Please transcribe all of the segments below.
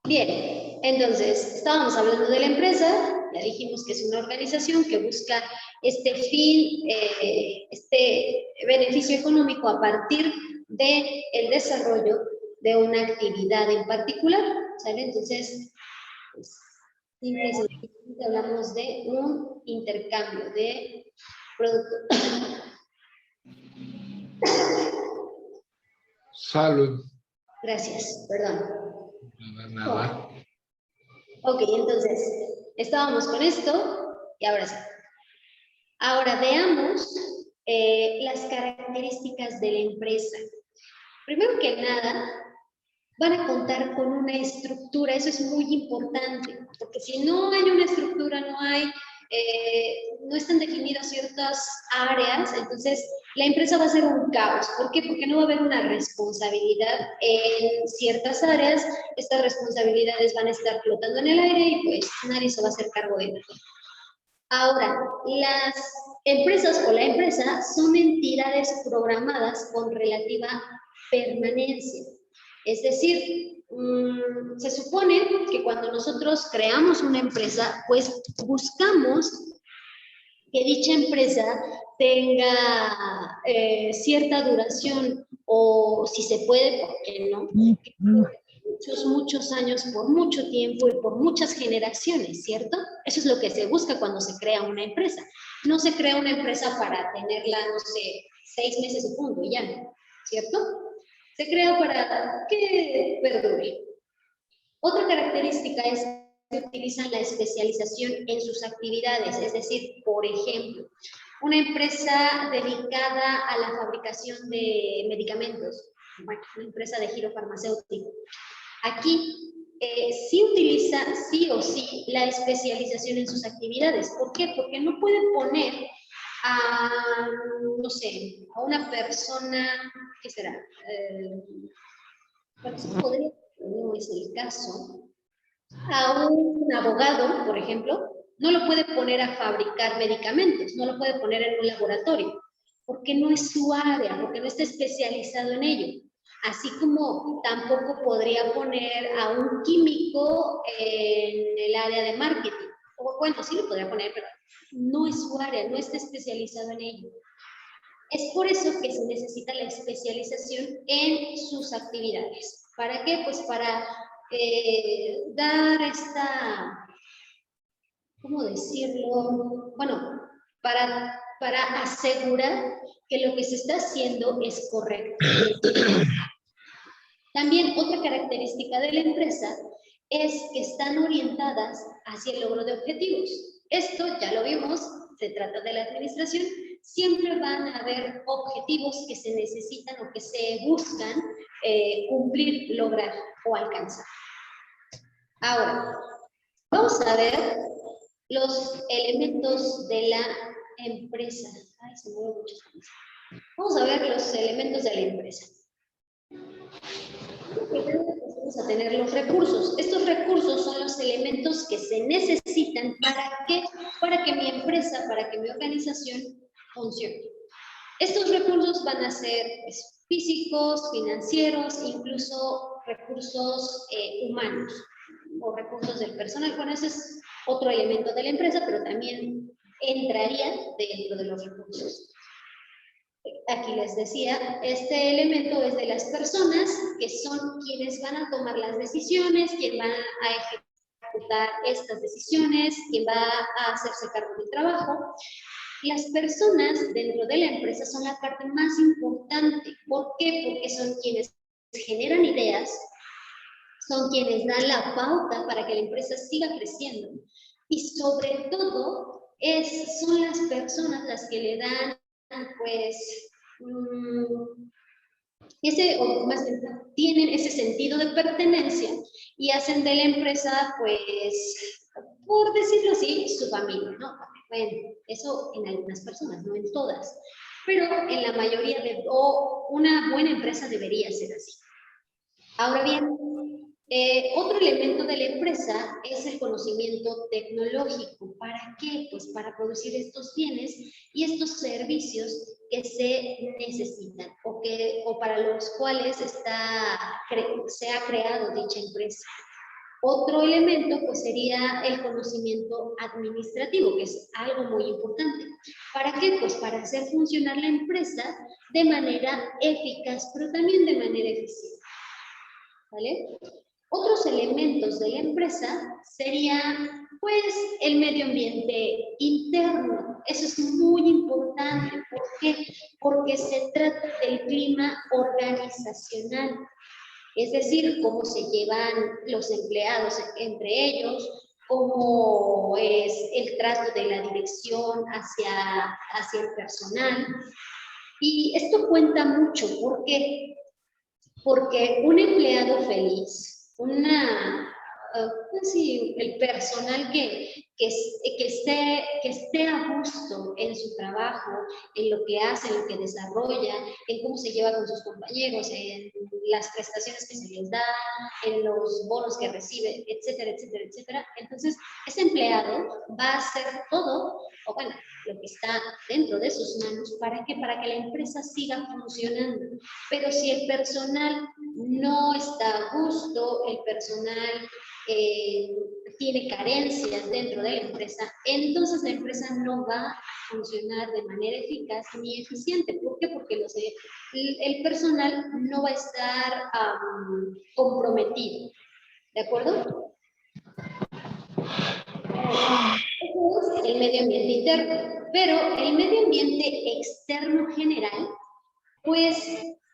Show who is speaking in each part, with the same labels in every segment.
Speaker 1: Bien, entonces, estábamos hablando de la empresa, ya dijimos que es una organización que busca este fin, este beneficio económico a partir del desarrollo de una actividad en particular, ¿sale? Entonces, pues, simple y sencillamente hablamos de un intercambio de productos.
Speaker 2: Salud.
Speaker 1: Gracias, perdón.
Speaker 2: Nada.
Speaker 1: Ok, entonces, estábamos con esto y ahora sí. Ahora veamos las características de la empresa. Primero que nada, van a contar con una estructura, eso es muy importante, porque si no hay una estructura, no están definidas ciertas áreas, entonces la empresa va a ser un caos. ¿Por qué? Porque no va a haber una responsabilidad en ciertas áreas, estas responsabilidades van a estar flotando en el aire y pues nadie se va a hacer cargo de ello. Ahora, las empresas o la empresa son entidades programadas con relativa permanencia. Es decir, se supone que cuando nosotros creamos una empresa, pues buscamos que dicha empresa tenga cierta duración o si se puede, ¿por qué no? Muchos años, por mucho tiempo y por muchas generaciones, ¿cierto? Eso es lo que se busca cuando se crea una empresa. No se crea una empresa para tenerla, no sé, 6 meses y punto, y ya, ¿cierto? Se crea para que perdure. Otra característica es que utilizan la especialización en sus actividades, es decir, por ejemplo, una empresa dedicada a la fabricación de medicamentos, bueno, una empresa de giro farmacéutico. Aquí sí utiliza sí o sí la especialización en sus actividades. ¿Por qué? Porque no puede poner a, no sé, a una persona, ¿qué será? Podría, no es el caso, a un abogado, por ejemplo, no lo puede poner a fabricar medicamentos, no lo puede poner en un laboratorio, porque no es su área, porque no está especializado en ello. Así como tampoco podría poner a un químico en el área de marketing. O bueno, sí lo podría poner, pero no es su área, no está especializado en ello. Es por eso que se necesita la especialización en sus actividades. ¿Para qué? Pues para dar esta, ¿cómo decirlo? Bueno, para asegurar que lo que se está haciendo es correcto. También otra característica de la empresa es que están orientadas hacia el logro de objetivos. Esto ya lo vimos, se trata de la administración, siempre van a haber objetivos que se necesitan o que se buscan cumplir, lograr o alcanzar. Ahora, vamos a ver los elementos de la empresa. Ay, se mueven muchas cosas. Vamos a ver los elementos de la empresa. Vamos a tener los recursos. Estos recursos son los elementos que se necesitan para que mi empresa, para que mi organización funcione. Estos recursos van a ser físicos, financieros, incluso recursos humanos o recursos del personal. Bueno, ese es otro elemento de la empresa, pero también entraría dentro de los recursos. Aquí les decía, este elemento es de las personas que son quienes van a tomar las decisiones, quien va a ejecutar estas decisiones, quien va a hacerse cargo del trabajo. Las personas dentro de la empresa son la parte más importante. ¿Por qué? Porque son quienes generan ideas, son quienes dan la pauta para que la empresa siga creciendo. Y sobre todo, son las personas las que le dan, pues, tienen ese sentido de pertenencia y hacen de la empresa, pues, por decirlo así, su familia, ¿no? Bueno, eso en algunas personas, no en todas, pero en la mayoría una buena empresa debería ser así. Ahora bien, otro elemento de la empresa es el conocimiento tecnológico. ¿Para qué? Pues para producir estos bienes y estos servicios que se necesitan o para los cuales se ha creado dicha empresa. Otro elemento pues sería el conocimiento administrativo, que es algo muy importante. ¿Para qué? Pues para hacer funcionar la empresa de manera eficaz, pero también de manera eficiente. ¿Vale? Otros elementos de la empresa sería pues el medio ambiente interno. Eso es muy importante. ¿Por qué? Porque se trata del clima organizacional. Es decir, cómo se llevan los empleados entre ellos, cómo es el trato de la dirección hacia el personal. Y esto cuenta mucho. ¿Por qué? Porque un empleado feliz, pues sí, el personal que esté a gusto en su trabajo, en lo que hace, en lo que desarrolla, en cómo se lleva con sus compañeros, en las prestaciones que se les da, en los bonos que recibe, etcétera, etcétera, etcétera. Entonces, ese empleado va a hacer todo, o bueno, lo que está dentro de sus manos, ¿para qué? Para que la empresa siga funcionando. Pero si el personal no está a gusto, el personal tiene carencias dentro de la empresa, entonces la empresa no va a funcionar de manera eficaz ni eficiente. ¿Por qué? Porque el personal no va a estar comprometido. ¿De acuerdo? Eso es el medio ambiente interno. Pero el medio ambiente externo general, pues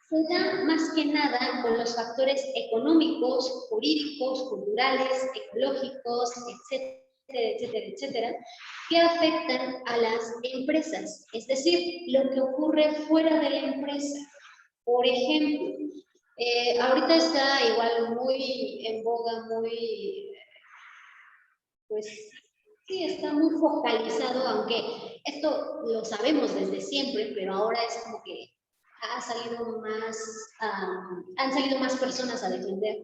Speaker 1: se da más que nada con los factores económicos, jurídicos, culturales, ecológicos, etcétera, etcétera, etcétera, que afectan a las empresas, es decir, lo que ocurre fuera de la empresa. Por ejemplo, ahorita está igual muy en boga, pues sí, está muy focalizado, aunque esto lo sabemos desde siempre, pero ahora es como que han salido más personas a defender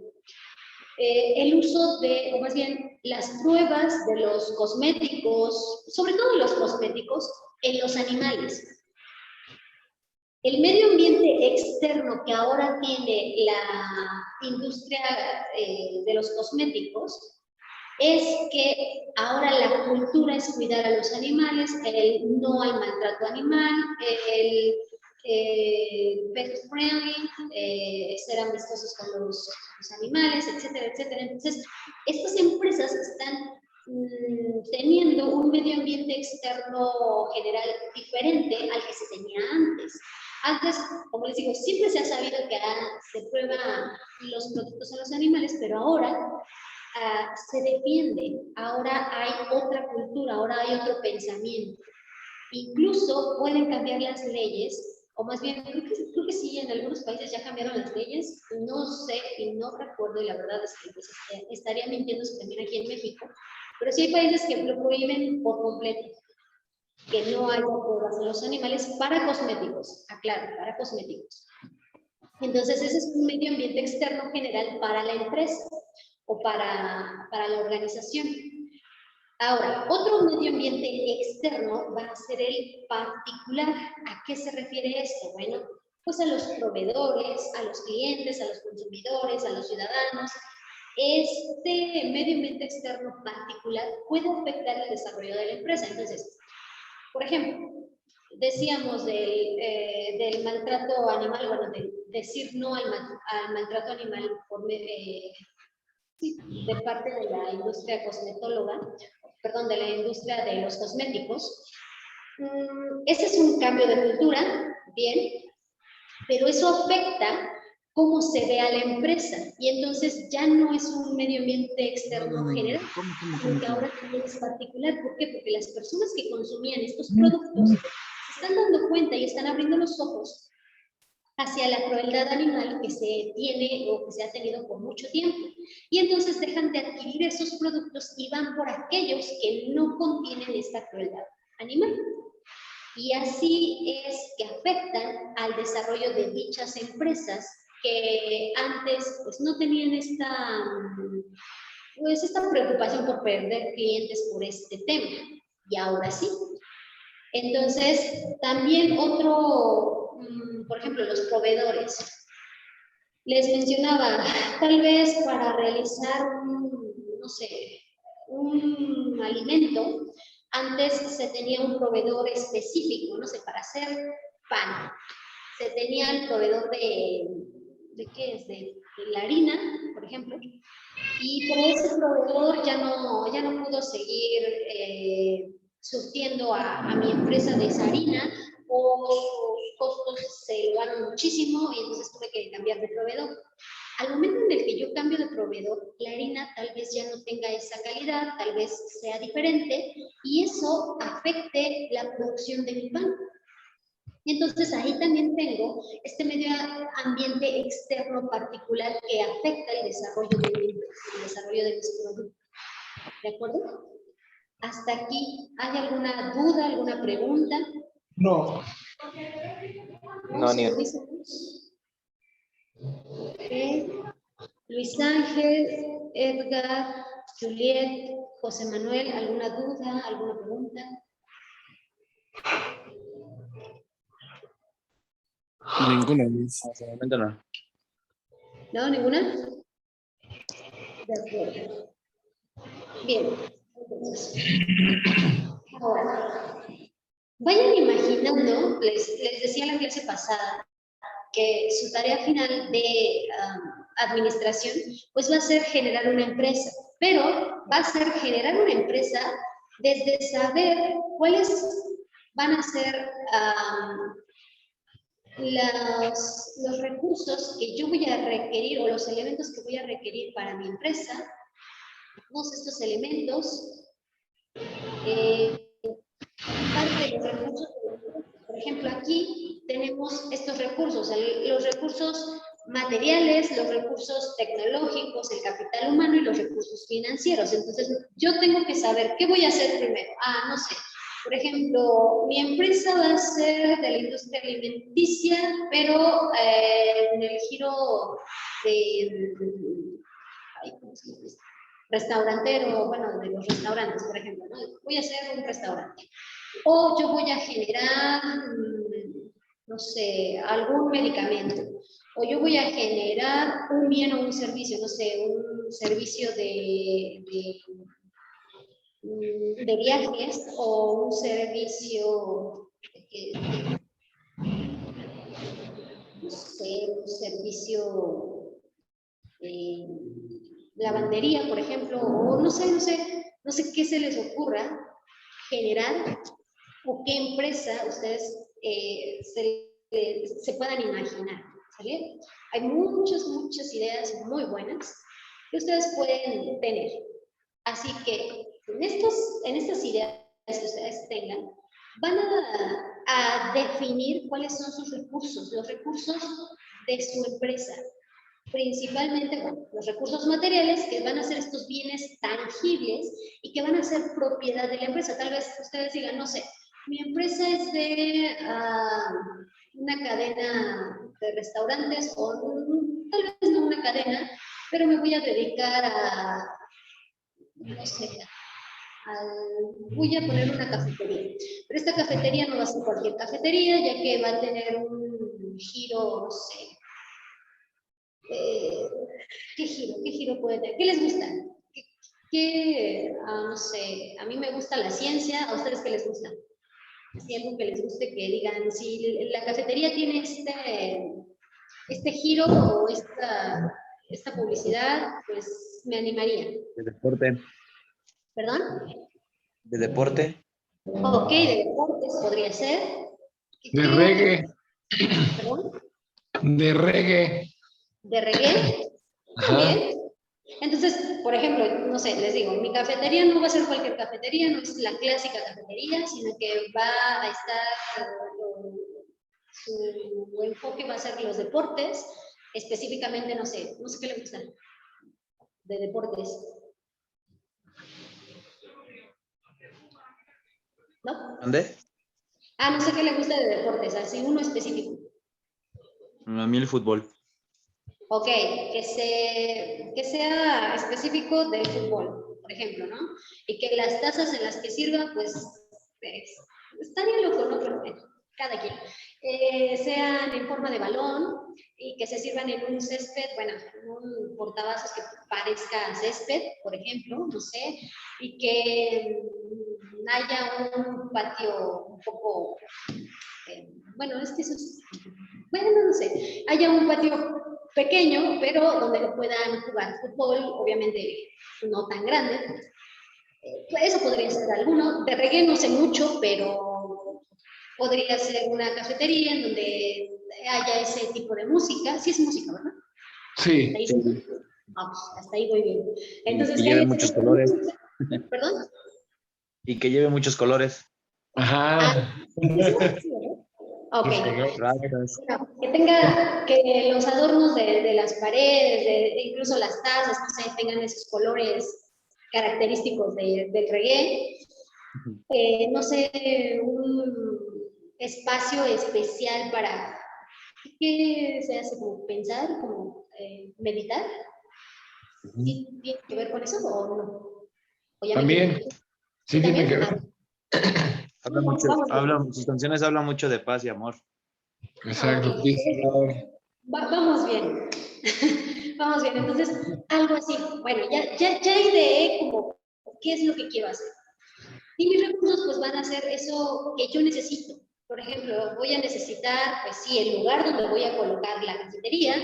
Speaker 1: el uso de, o más bien las pruebas de los cosméticos, sobre todo los cosméticos, en los animales. El medio ambiente externo que ahora tiene la industria de los cosméticos es que ahora la cultura es cuidar a los animales, no hay maltrato animal, el pet friendly, ser amistosos con los animales, etcétera, etcétera. Entonces, estas empresas están teniendo un medio ambiente externo general diferente al que se tenía antes. Antes, como les digo, siempre se ha sabido que se prueban los productos a los animales, pero ahora se defiende, ahora hay otra cultura, ahora hay otro pensamiento. Incluso pueden cambiar las leyes, o más bien, creo que sí, en algunos países ya cambiaron las leyes, no sé y no recuerdo, y la verdad es que pues, estaría mintiendo si también aquí en México, pero sí hay países que lo prohíben por completo, que no haya pruebas en los animales para cosméticos, aclaro, para cosméticos. Entonces, ese es un medio ambiente externo general para la empresa o para la organización. Ahora, otro medio ambiente externo va a ser el particular. ¿A qué se refiere esto? Bueno, pues a los proveedores, a los clientes, a los consumidores, a los ciudadanos. Este medio ambiente externo particular puede afectar el desarrollo de la empresa. Entonces, por ejemplo, decíamos del maltrato animal, bueno, de decir no al maltrato animal de parte de la industria cosmetóloga, perdón, de la industria de los cosméticos. Ese es un cambio de cultura, bien, pero eso afecta cómo se ve a la empresa, y entonces ya no es un medio ambiente externo general, sino que ahora también es particular. ¿Por qué? Porque las personas que consumían estos productos se están dando cuenta y están abriendo los ojos hacia la crueldad animal que se tiene o que se ha tenido por mucho tiempo. Y entonces dejan de adquirir esos productos y van por aquellos que no contienen esta crueldad animal. Y así es que afectan al desarrollo de dichas empresas que antes pues, no tenían esta preocupación por perder clientes por este tema. Y ahora sí. Entonces, también por ejemplo, los proveedores. Les mencionaba, tal vez para realizar no sé, un alimento, antes se tenía un proveedor específico, no sé, para hacer pan. Se tenía el proveedor ¿de qué es? De la harina, por ejemplo, y pero ese proveedor ya no pudo seguir surtiendo a mi empresa de esa harina, o sus costos se elevaron muchísimo y entonces tuve que cambiar de proveedor. Al momento en el que yo cambio de proveedor, la harina tal vez ya no tenga esa calidad, tal vez sea diferente, y eso afecte la producción de mi pan. Y entonces ahí también tengo este medio ambiente externo particular que afecta el desarrollo de mi empresa, el desarrollo de mis productos. ¿De acuerdo? Hasta aquí, ¿hay alguna duda, alguna pregunta?
Speaker 3: No.
Speaker 4: No, ni.
Speaker 1: Luis Ángel, Edgar, Juliet, José Manuel, ¿alguna duda, alguna pregunta?
Speaker 2: Ninguna, Luis.
Speaker 4: Hasta el momento no.
Speaker 1: ¿No? ¿Ninguna? De acuerdo. Bien. Entonces, ahora, vayan imaginando, les decía en la clase pasada, que su tarea final de administración, pues va a ser generar una empresa, pero va a ser generar una empresa desde saber cuáles van a ser los recursos que yo voy a requerir o los elementos que voy a requerir para mi empresa. Todos estos elementos, parte de los recursos, por ejemplo, aquí tenemos estos recursos, los recursos materiales, los recursos tecnológicos, el capital humano y los recursos financieros. Entonces, yo tengo que saber qué voy a hacer primero. No sé, por ejemplo, mi empresa va a ser de la industria alimenticia, pero en el giro de restaurantero, bueno, de los restaurantes, por ejemplo, ¿no? Voy a hacer un restaurante. O yo voy a generar, no sé, algún medicamento. O yo voy a generar un bien o un servicio, no sé, un servicio de viajes o un servicio, no sé, un servicio de lavandería, por ejemplo, o no sé qué se les ocurra generar o qué empresa ustedes se puedan imaginar, ¿sale? Hay muchas ideas muy buenas que ustedes pueden tener. Así que en estas ideas que ustedes tengan, van a definir cuáles son sus recursos, los recursos de su empresa. Principalmente, bueno, los recursos materiales, que van a ser estos bienes tangibles y que van a ser propiedad de la empresa. Tal vez ustedes digan, no sé, mi empresa es de una cadena de restaurantes o tal vez no una cadena, pero me voy a dedicar a, no sé, voy a poner una cafetería. Pero esta cafetería no va a ser cualquier cafetería, ya que va a tener un giro, no sé, ¿qué giro puede tener? ¿Qué les gusta? No sé, a mí me gusta la ciencia, ¿a ustedes qué les gusta? Si algo que les guste, que digan, si la cafetería tiene este giro o esta publicidad, pues me animaría.
Speaker 4: De deporte.
Speaker 1: ¿Perdón?
Speaker 4: De deporte.
Speaker 1: Ok, de deportes podría ser.
Speaker 2: De reggae.
Speaker 1: ¿Perdón?
Speaker 2: De reggae.
Speaker 1: ¿De reggae?
Speaker 2: Ajá.
Speaker 1: Bien. Entonces, por ejemplo, no sé, les digo, mi cafetería no va a ser cualquier cafetería, no es la clásica cafetería, sino que va a estar, su enfoque va a ser los deportes, específicamente, no sé qué le gusta de deportes. ¿No?
Speaker 4: ¿Dónde?
Speaker 1: No sé qué le gusta de deportes, así uno específico.
Speaker 4: A mí el fútbol.
Speaker 1: Ok, que sea específico del fútbol, por ejemplo, ¿no? Y que las tazas en las que sirva, pues, estaría loco, ¿no? Pero bueno. cada quien, sean en forma de balón y que se sirvan en un césped, bueno, en un portavasos que parezca césped, por ejemplo, no sé, y que haya un patio un poco, bueno, es que eso es, bueno, no sé, haya un patio pequeño, pero donde puedan jugar fútbol, obviamente no tan grande. Eso podría ser alguno. De reggae no sé mucho, pero podría ser una cafetería en donde haya ese tipo de música. Sí es música, ¿verdad?
Speaker 2: Sí.
Speaker 1: Ahí sí. Vamos, hasta ahí voy bien. Entonces,
Speaker 4: Y
Speaker 1: ¿qué
Speaker 4: lleve
Speaker 1: hay
Speaker 4: muchos
Speaker 1: ese
Speaker 4: colores.
Speaker 1: ¿Perdón?
Speaker 4: Y que lleve muchos colores.
Speaker 2: Ajá.
Speaker 1: Sí, ¿verdad? Ok.
Speaker 2: Los colores.
Speaker 4: Ratas.
Speaker 1: Bueno, que tenga, que los adornos de las paredes, incluso las tazas, no sé, tengan esos colores característicos del reggae. No sé, un espacio especial para, ¿qué se hace? Como pensar, como meditar. ¿Sí tiene que ver con eso o no? ¿O ya me
Speaker 2: También,
Speaker 1: equivoqué?
Speaker 2: sí
Speaker 1: ¿Sí
Speaker 2: tiene
Speaker 1: también?
Speaker 2: que
Speaker 1: Ah,
Speaker 2: ver.
Speaker 1: vamos.
Speaker 4: Sus canciones hablan mucho de paz y amor.
Speaker 2: Exacto.
Speaker 1: Ok,
Speaker 2: Sí.
Speaker 1: vamos bien. Vamos bien, entonces, algo así. Bueno, ya ideé como qué es lo que quiero hacer. Y mis recursos pues van a ser eso que yo necesito. Por ejemplo, voy a necesitar, pues sí, el lugar donde voy a colocar la cafetería.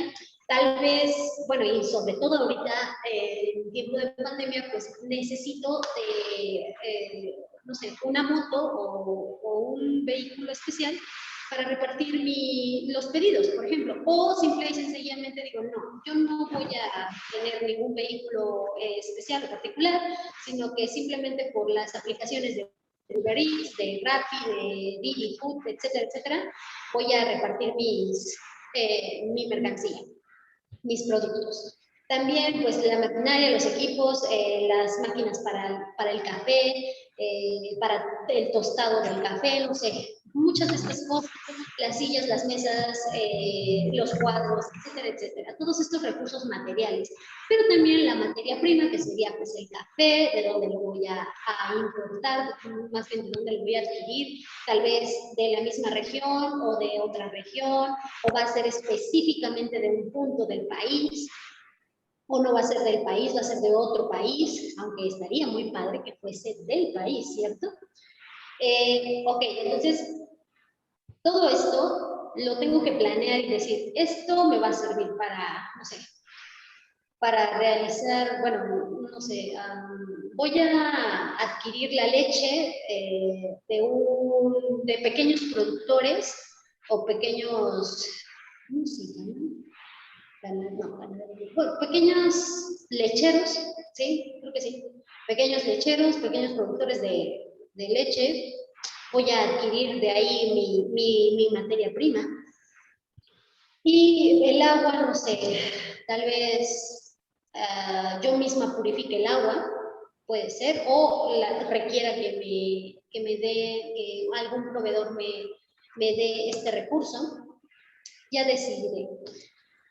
Speaker 1: Tal vez, bueno, y sobre todo ahorita, en tiempo de pandemia, pues necesito de, no sé, una moto o un vehículo especial para repartir los pedidos, por ejemplo. O simple y sencillamente digo, no, yo no voy a tener ningún vehículo especial o particular, sino que simplemente por las aplicaciones de Uber Eats, de Rappi, de Didi Food, etcétera, etcétera, voy a repartir mi mercancía, mis productos. También, pues, la maquinaria, los equipos, las máquinas para el café, para el tostado del café, no sé, muchas de estas cosas, las sillas, las mesas, los cuadros, etcétera, etcétera. Todos estos recursos materiales. Pero también la materia prima, que sería, pues, el café, de dónde lo voy a importar, más bien de dónde lo voy a adquirir, tal vez de la misma región o de otra región, o va a ser específicamente de un punto del país, o no va a ser del país, va a ser de otro país, aunque estaría muy padre que fuese del país, ¿cierto? Ok, entonces, todo esto lo tengo que planear y decir, esto me va a servir para, no sé, para realizar, bueno, no sé, voy a adquirir la leche de pequeños productores o pequeños, ¿cómo se llaman? Bueno, pequeños lecheros, ¿sí? Creo que sí. Pequeños lecheros, pequeños productores de leche. Voy a adquirir de ahí mi materia prima. Y el agua, no sé, tal vez yo misma purifique el agua, puede ser, o requiera que me dé, algún proveedor me dé este recurso, ya decidiré.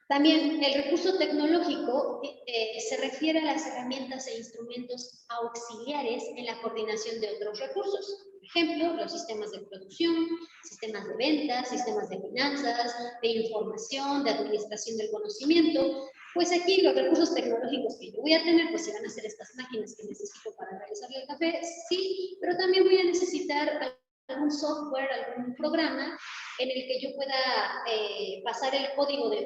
Speaker 1: También el recurso tecnológico se refiere a las herramientas e instrumentos auxiliares en la coordinación de otros recursos. Por ejemplo, los sistemas de producción, sistemas de ventas, sistemas de finanzas, de información, de administración del conocimiento. Pues aquí los recursos tecnológicos que yo voy a tener, pues se van a hacer estas máquinas que necesito para realizarle el café, sí, pero también voy a necesitar algún software, algún programa en el que yo pueda pasar el código de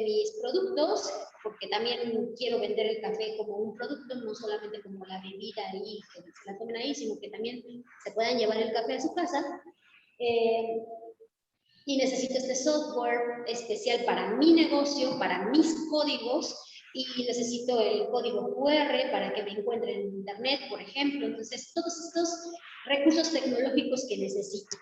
Speaker 1: mis productos, porque también quiero vender el café como un producto, no solamente como la bebida ahí, que se la tomen ahí, sino que también se puedan llevar el café a su casa. Y necesito este software especial para mi negocio, para mis códigos, y necesito el código QR para que me encuentren en internet, por ejemplo. Entonces, todos estos recursos tecnológicos que necesito.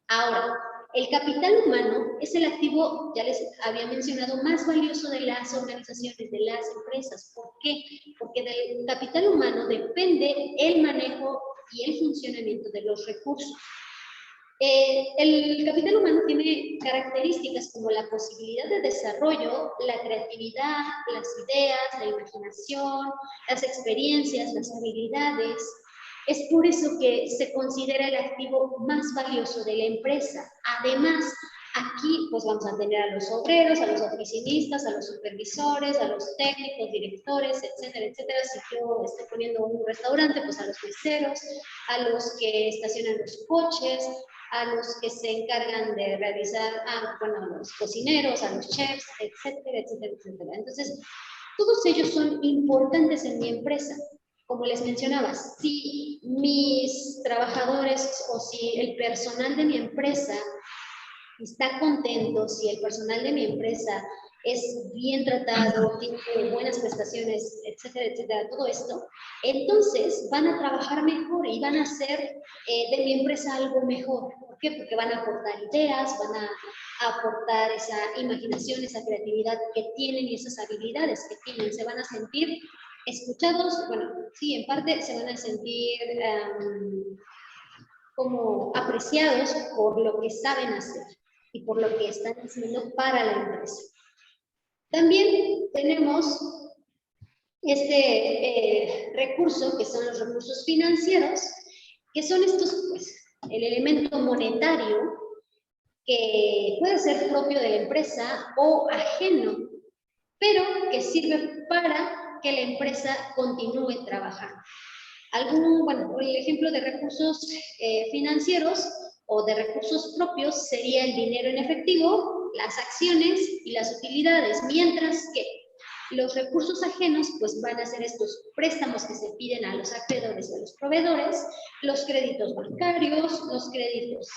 Speaker 1: Ahora, el capital humano es el activo, ya les había mencionado, más valioso de las organizaciones, de las empresas. ¿Por qué? Porque del capital humano depende el manejo y el funcionamiento de los recursos. El capital humano tiene características como la posibilidad de desarrollo, la creatividad, las ideas, la imaginación, las experiencias, las habilidades. Es por eso que se considera el activo más valioso de la empresa. Además, aquí pues vamos a tener a los obreros, a los oficinistas, a los supervisores, a los técnicos, directores, etcétera, etcétera. Si yo estoy poniendo un restaurante, pues a los meseros, a los que estacionan los coches, a los que se encargan de realizar, bueno, a los cocineros, a los chefs, etcétera, etcétera, etcétera. Entonces, todos ellos son importantes en mi empresa. Como les mencionaba, si mis trabajadores o si el personal de mi empresa está contento, si el personal de mi empresa es bien tratado, tiene buenas prestaciones, etcétera, etcétera, todo esto, entonces van a trabajar mejor y van a hacer de mi empresa algo mejor. ¿Por qué? Porque van a aportar ideas, van a aportar esa imaginación, esa creatividad que tienen y esas habilidades que tienen. Se van a sentir escuchados, bueno, sí, en parte se van a sentir como apreciados por lo que saben hacer y por lo que están haciendo para la empresa. También tenemos este recurso, que son los recursos financieros, que son estos, pues, el elemento monetario que puede ser propio de la empresa o ajeno, pero que sirve para que la empresa continúe trabajando. Bueno, el ejemplo de recursos financieros o de recursos propios sería el dinero en efectivo, las acciones y las utilidades, mientras que los recursos ajenos pues van a ser estos préstamos que se piden a los acreedores y a los proveedores, los créditos bancarios, los créditos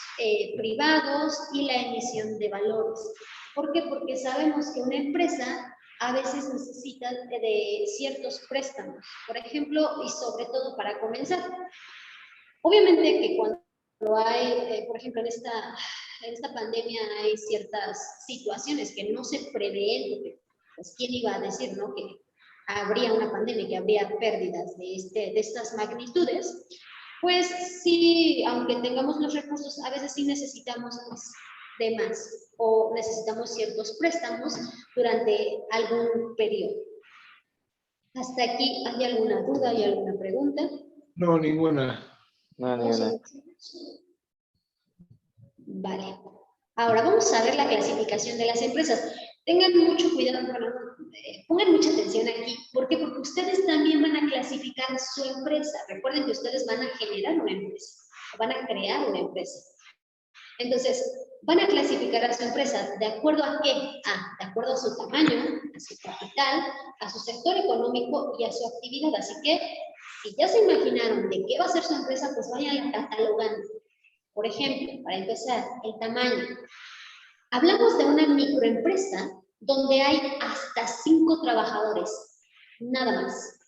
Speaker 1: privados y la emisión de valores. ¿Por qué? Porque sabemos que una empresa a veces necesita de ciertos préstamos, por ejemplo, y sobre todo para comenzar. Obviamente que cuando hay, por ejemplo, en esta pandemia hay ciertas situaciones que no se prevén, porque pues quién iba a decir, ¿no?, que habría una pandemia, que habría pérdidas de estas magnitudes. Pues sí, aunque tengamos los recursos, a veces sí necesitamos de más o necesitamos ciertos préstamos durante algún periodo. ¿Hasta aquí hay alguna duda, hay alguna pregunta?
Speaker 2: No, ninguna.
Speaker 4: No, ninguna.
Speaker 1: Vale. Ahora vamos a ver la clasificación de las empresas. Tengan mucho cuidado, pongan mucha atención aquí. ¿Por qué? Porque ustedes también van a clasificar su empresa. Recuerden que ustedes van a generar una empresa, van a crear una empresa. Entonces, van a clasificar a su empresa ¿de acuerdo a qué? De acuerdo a su tamaño, a su capital, a su sector económico y a su actividad. Así que, si ya se imaginaron de qué va a ser su empresa, pues vayan catalogando. Por ejemplo, para empezar, el tamaño. Hablamos de una microempresa donde hay hasta 5 trabajadores, nada más.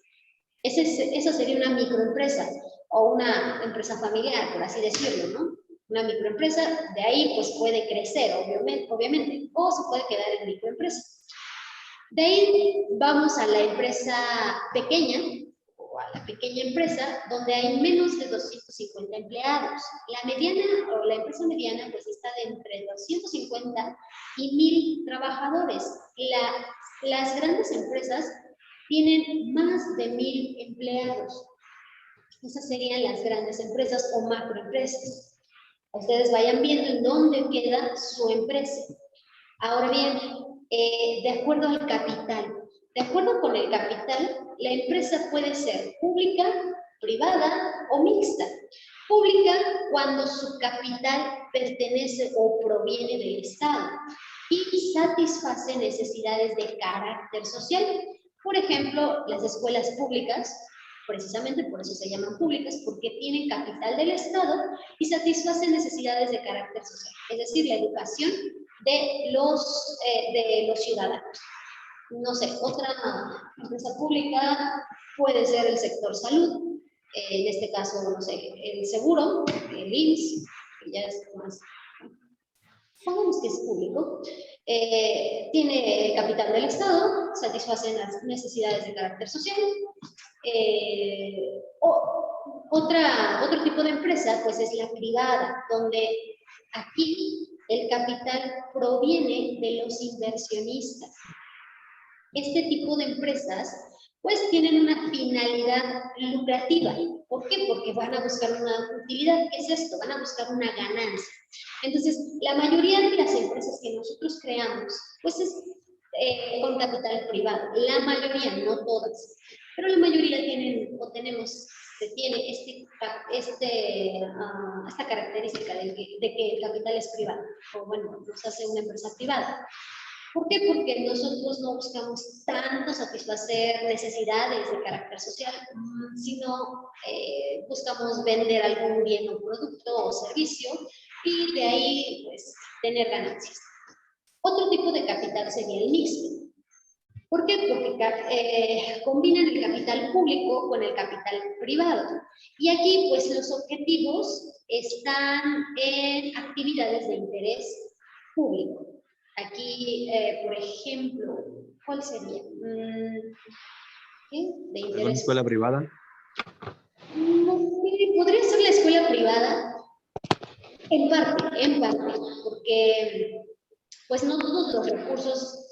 Speaker 1: Esa sería una microempresa o una empresa familiar, por así decirlo, ¿no? Una microempresa, de ahí pues puede crecer, obviamente, o se puede quedar en microempresa. De ahí vamos a la empresa pequeña, o a la pequeña empresa, donde hay menos de 250 empleados. La mediana, o la empresa mediana, pues está de entre 250 y 1000 trabajadores. Las grandes empresas tienen más de 1000 empleados. Esas serían las grandes empresas o macroempresas. Ustedes vayan viendo en dónde queda su empresa. Ahora bien, de acuerdo al capital. De acuerdo con el capital, la empresa puede ser pública, privada o mixta. Pública cuando su capital pertenece o proviene del Estado y satisface necesidades de carácter social. Por ejemplo, las escuelas públicas, precisamente por eso se llaman públicas, porque tienen capital del Estado y satisfacen necesidades de carácter social, es decir, la educación de los ciudadanos. No sé, otra empresa pública puede ser el sector salud, en este caso, no sé, el seguro, el IMSS, que ya es más, sabemos que es público, tiene capital del Estado, satisface las necesidades de carácter social. Otro tipo de empresa, pues es la privada, donde aquí el capital proviene de los inversionistas. Este tipo de empresas, pues tienen una finalidad lucrativa, ¿Por qué? Porque van a buscar una utilidad. ¿Qué es esto? Van a buscar una ganancia. Entonces, la mayoría de las empresas que nosotros creamos, pues es con capital privado. La mayoría, no todas, pero la mayoría tienen o tenemos, se tiene esta característica de que el capital es privado, o bueno, nos hace una empresa privada. ¿Por qué? Porque nosotros no buscamos tanto satisfacer necesidades de carácter social, sino buscamos vender algún bien o producto o servicio y de ahí pues tener ganancias. Otro tipo de capital sería el mixto. ¿Por qué? Porque combinan el capital público con el capital privado. Y aquí, pues, los objetivos están en actividades de interés público. Aquí, por ejemplo, ¿cuál sería? ¿Qué? De
Speaker 4: ¿Alguna
Speaker 1: interés
Speaker 4: escuela privada?
Speaker 1: No, podría ser la escuela privada, en parte, porque pues no todos los recursos,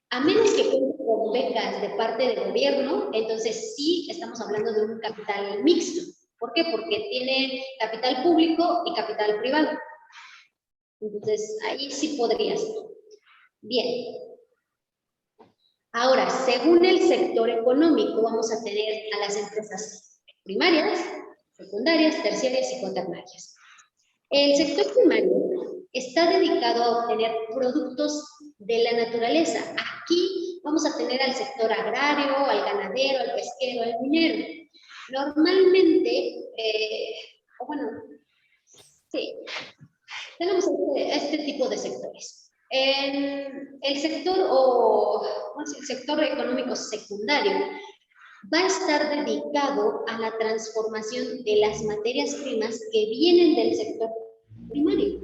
Speaker 1: a menos que cuenten con becas de parte del gobierno, entonces sí estamos hablando de un capital mixto. ¿Por qué? Porque tiene capital público y capital privado. Entonces ahí sí podría ser. Bien. Ahora, según el sector económico, vamos a tener a las empresas primarias, secundarias, terciarias y cuaternarias. El sector primario está dedicado a obtener productos de la naturaleza. Aquí vamos a tener al sector agrario, al ganadero, al pesquero, al minero. Normalmente, sí, tenemos este tipo de sectores. El sector económico secundario va a estar dedicado a la transformación de las materias primas que vienen del sector primario.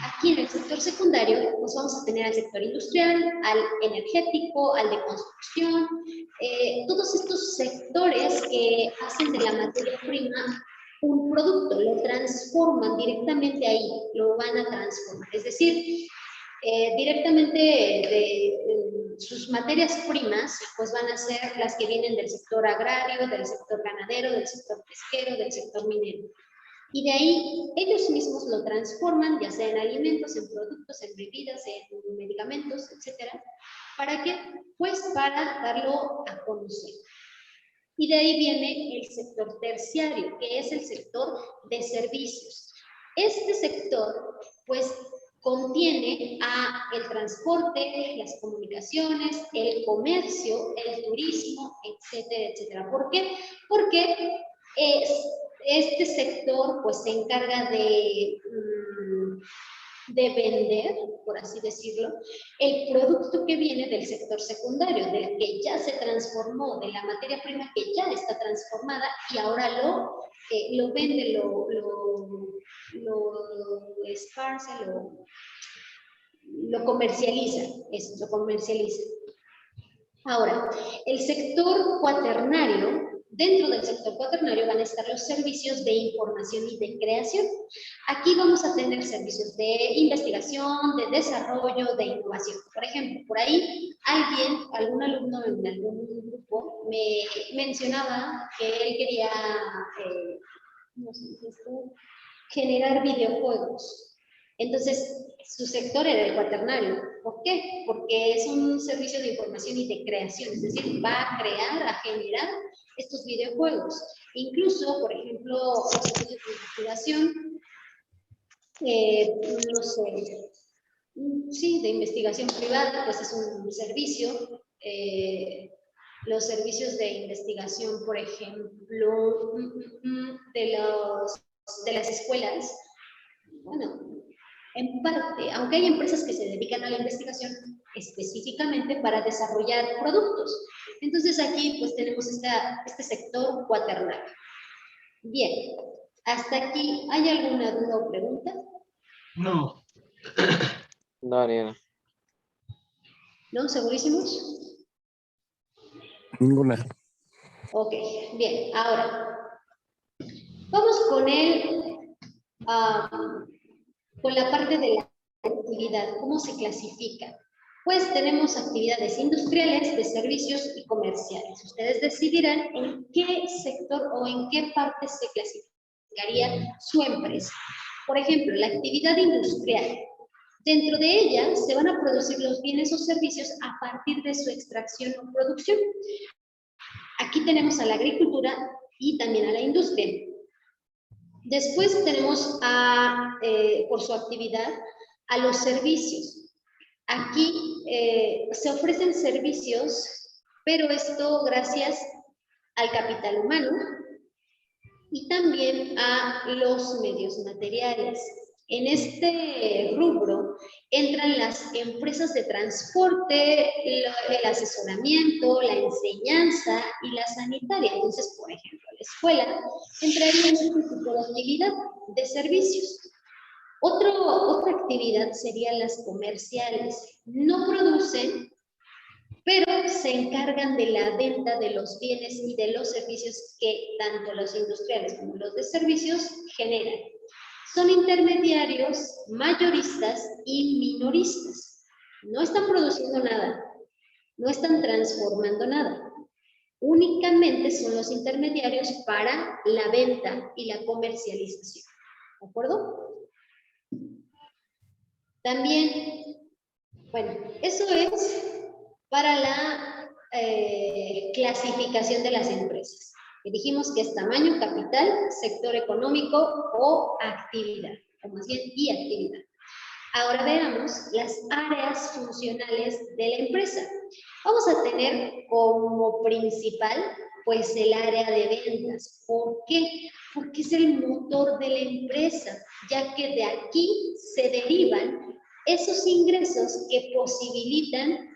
Speaker 1: Aquí en el sector secundario, pues vamos a tener al sector industrial, al energético, al de construcción, todos estos sectores que hacen de la materia prima un producto, lo transforman directamente ahí, lo van a transformar. Es decir, directamente de sus materias primas, pues van a ser las que vienen del sector agrario, del sector ganadero, del sector pesquero, del sector minero. Y de ahí ellos mismos lo transforman, ya sea en alimentos, en productos, en bebidas, en medicamentos, etcétera. ¿Para qué? Pues para darlo a conocer. Y de ahí viene el sector terciario, que es el sector de servicios. Este sector, pues, contiene el transporte, las comunicaciones, el comercio, el turismo, etcétera, etcétera. ¿Por qué? Porque este sector, pues, se encarga de vender, por así decirlo, el producto que viene del sector secundario, del que ya se transformó, de la materia prima que ya está transformada y ahora lo vende, lo esparce, lo comercializa, lo comercializa. Ahora, el sector cuaternario, dentro del sector cuaternario van a estar los servicios de información y de creación. Aquí vamos a tener servicios de investigación, de desarrollo, de innovación. Por ejemplo, por ahí algún alumno en algún grupo me mencionaba que él quería generar videojuegos. Entonces, su sector era el cuaternario. ¿Por qué? Porque es un servicio de información y de creación, es decir, va a crear, a generar estos videojuegos. Incluso, por ejemplo, los servicios de investigación, no sé, sí, de investigación privada, pues es un servicio. Los servicios de investigación, por ejemplo, de las escuelas, bueno, en parte, aunque hay empresas que se dedican a la investigación específicamente para desarrollar productos. Entonces aquí pues tenemos este sector cuaternario. Bien, hasta aquí, ¿hay alguna duda o pregunta?
Speaker 2: No.
Speaker 3: No, Ariana.
Speaker 1: ¿No? ¿Segurísimos?
Speaker 5: Ninguna.
Speaker 1: Ok, bien, ahora vamos con la parte de la actividad, ¿cómo se clasifica? Pues tenemos actividades industriales, de servicios y comerciales. Ustedes decidirán en qué sector o en qué parte se clasificaría su empresa. Por ejemplo, la actividad industrial. Dentro de ella se van a producir los bienes o servicios a partir de su extracción o producción. Aquí tenemos a la agricultura y también a la industria. Después tenemos por su actividad a los servicios. Aquí se ofrecen servicios, pero esto gracias al capital humano y también a los medios materiales. En este rubro entran las empresas de transporte, el asesoramiento, la enseñanza y la sanitaria. Entonces, por ejemplo, la escuela entraría en este tipo de actividad de servicios. Otra actividad serían las comerciales. No producen, pero se encargan de la venta de los bienes y de los servicios que tanto los industriales como los de servicios generan. Son intermediarios, mayoristas y minoristas. No están produciendo nada, no están transformando nada. Únicamente son los intermediarios para la venta y la comercialización. ¿De acuerdo? También, bueno, eso es para la clasificación de las empresas. Dijimos que es tamaño, capital, sector económico o actividad, o más bien y actividad. Ahora veamos las áreas funcionales de la empresa. Vamos a tener como principal, pues, el área de ventas. ¿Por qué? Porque es el motor de la empresa, ya que de aquí se derivan esos ingresos que posibilitan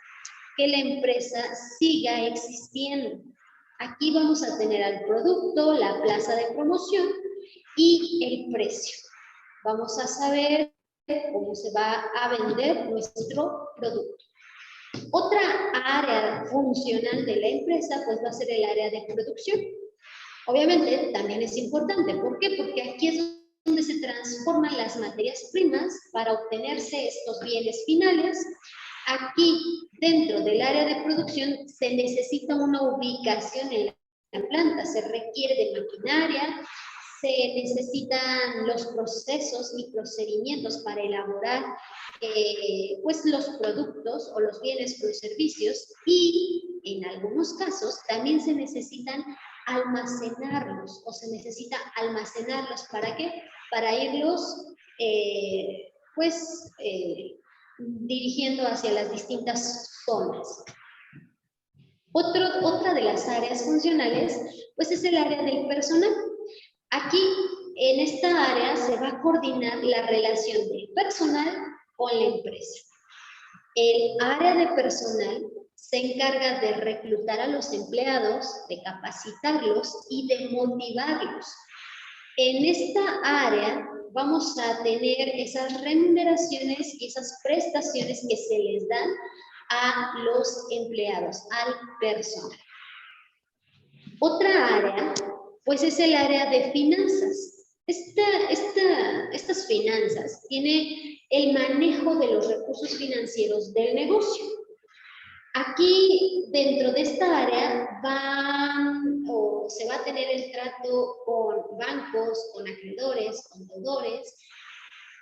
Speaker 1: que la empresa siga existiendo. Aquí vamos a tener al producto, la plaza de promoción y el precio. Vamos a saber cómo se va a vender nuestro producto. Otra área funcional de la empresa, pues, va a ser el área de producción. Obviamente, también es importante. ¿Por qué? Porque aquí es donde se transforman las materias primas para obtenerse estos bienes finales. Aquí, dentro del área de producción, se necesita una ubicación en la planta, se requiere de maquinaria, se necesitan los procesos y procedimientos para elaborar pues los productos o los bienes o los servicios, y en algunos casos también se necesitan almacenarlos, o se necesita almacenarlos. ¿Para qué? Para irlos dirigiendo hacia las distintas zonas. Otra de las áreas funcionales, pues, es el área del personal. Aquí, en esta área, se va a coordinar la relación del personal con la empresa. El área de personal se encarga de reclutar a los empleados, de capacitarlos y de motivarlos. En esta área vamos a tener esas remuneraciones y esas prestaciones que se les dan a los empleados, al personal. Otra área, pues, es el área de finanzas. Estas finanzas tienen el manejo de los recursos financieros del negocio. Aquí, dentro de esta área, se va a tener el trato con bancos, con acreedores, con deudores.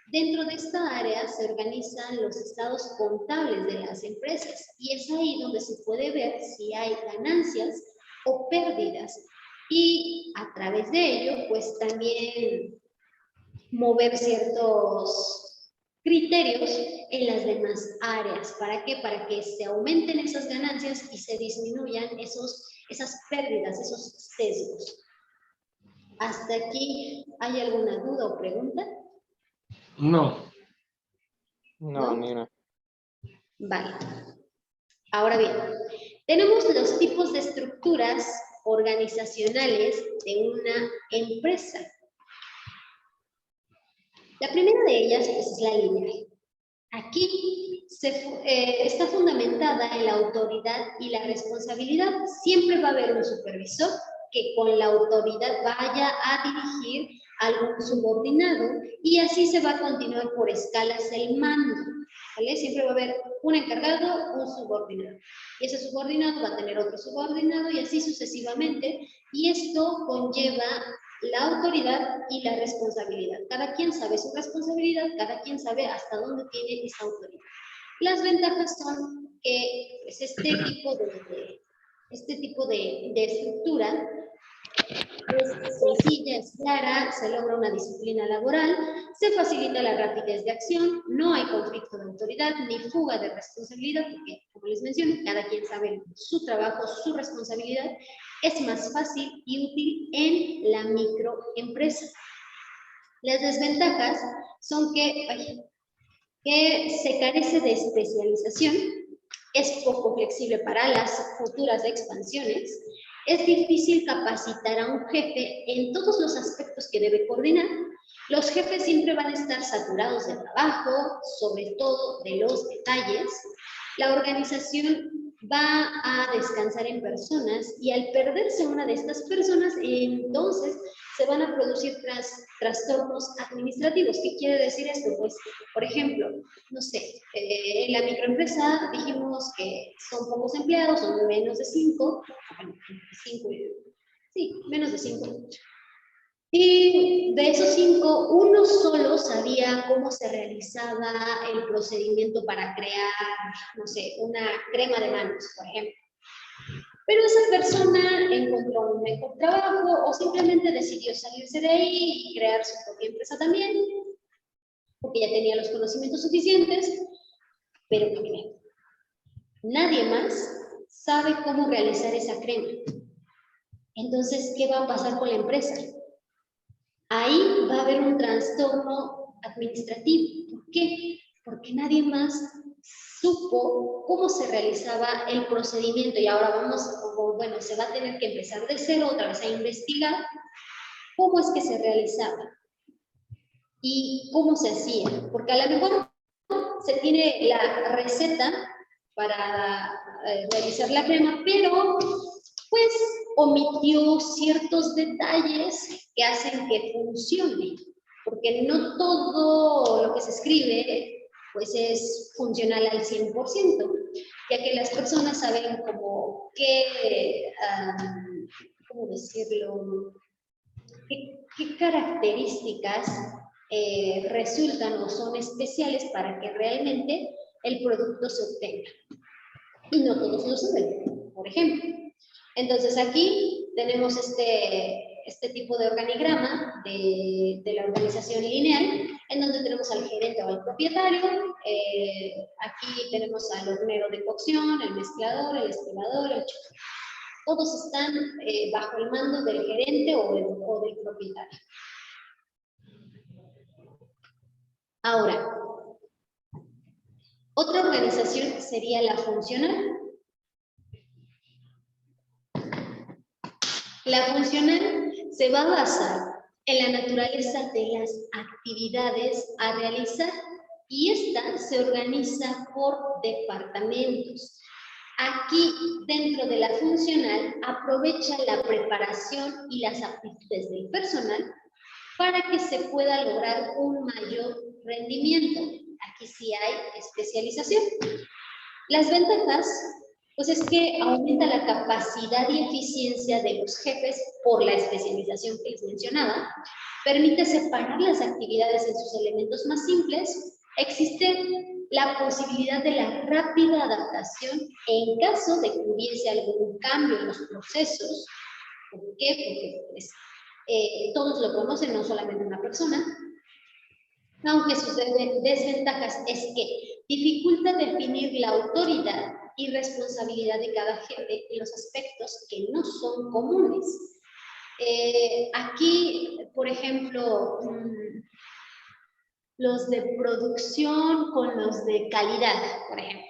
Speaker 1: Dentro de esta área se organizan los estados contables de las empresas, y es ahí donde se puede ver si hay ganancias o pérdidas, y a través de ello, pues, también mover ciertos criterios en las demás áreas. ¿Para qué? Para que se aumenten esas ganancias y se disminuyan esas pérdidas, esos sesgos. ¿Hasta aquí hay alguna duda o pregunta?
Speaker 2: No.
Speaker 3: No, ni una.
Speaker 1: Vale. Ahora bien, tenemos los tipos de estructuras organizacionales de una empresa. La primera de ellas, pues, es la lineal. Aquí está fundamentada en la autoridad y la responsabilidad. Siempre va a haber un supervisor que con la autoridad vaya a dirigir a algún subordinado, y así se va a continuar por escalas el mando. ¿vale? Siempre va a haber un encargado, un subordinado. Y ese subordinado va a tener otro subordinado y así sucesivamente. Y esto conlleva la autoridad y la responsabilidad. Cada quien sabe su responsabilidad, cada quien sabe hasta dónde tiene esa autoridad. Las ventajas son que pues, este tipo de estructura es sencilla, es clara, se logra una disciplina laboral, se facilita la rapidez de acción, no hay conflicto de autoridad ni fuga de responsabilidad, porque, como les menciono, cada quien sabe su trabajo, su responsabilidad, es más fácil y útil en la microempresa. Las desventajas son que se carece de especialización, es poco flexible para las futuras expansiones, es difícil capacitar a un jefe en todos los aspectos que debe coordinar. Los jefes siempre van a estar saturados de trabajo, sobre todo de los detalles. La organización va a descansar en personas y al perderse una de estas personas, entonces se van a producir trastornos administrativos. ¿Qué quiere decir esto? Pues, por ejemplo, no sé, en la microempresa dijimos que son pocos empleados, son menos de 5, sí, menos de 5. Y de esos 5, uno solo sabía cómo se realizaba el procedimiento para crear, no sé, una crema de manos, por ejemplo. Pero esa persona encontró un mejor trabajo o simplemente decidió salirse de ahí y crear su propia empresa también, porque ya tenía los conocimientos suficientes, pero también nadie más sabe cómo realizar esa crema. Entonces, ¿qué va a pasar con la empresa? Ahí va a haber un trastorno administrativo. ¿Por qué? Porque nadie más supo cómo se realizaba el procedimiento y ahora se va a tener que empezar de cero otra vez a investigar cómo es que se realizaba y cómo se hacía. Porque a lo mejor se tiene la receta para realizar la crema, pero pues omitió ciertos detalles que hacen que funcione, porque no todo lo que se escribe pues es funcional al 100%, ya que las personas saben como qué, ¿cómo decirlo? ¿Qué características resultan o son especiales para que realmente el producto se obtenga? Y no todos lo saben, por ejemplo. Entonces aquí tenemos este tipo de organigrama de la organización lineal, en donde tenemos al gerente o al propietario, aquí tenemos al hornero de cocción, el mezclador, el espelador, el chofer. Todos están bajo el mando del gerente o del propietario. Ahora, otra organización sería la funcional. La funcional se va a basar en la naturaleza de las actividades a realizar y esta se organiza por departamentos. Aquí, dentro de la funcional, aprovecha la preparación y las aptitudes del personal para que se pueda lograr un mayor rendimiento. Aquí sí hay especialización. Las ventajas, pues es que aumenta la capacidad y eficiencia de los jefes por la especialización que les mencionaba, permite separar las actividades en sus elementos más simples, existe la posibilidad de la rápida adaptación en caso de que hubiese algún cambio en los procesos. ¿Por qué? Porque pues, todos lo conocen, no solamente una persona. Aunque sus desventajas es que dificulta definir la autoridad y responsabilidad de cada jefe en los aspectos que no son comunes. Aquí, por ejemplo, los de producción con los de calidad, por ejemplo.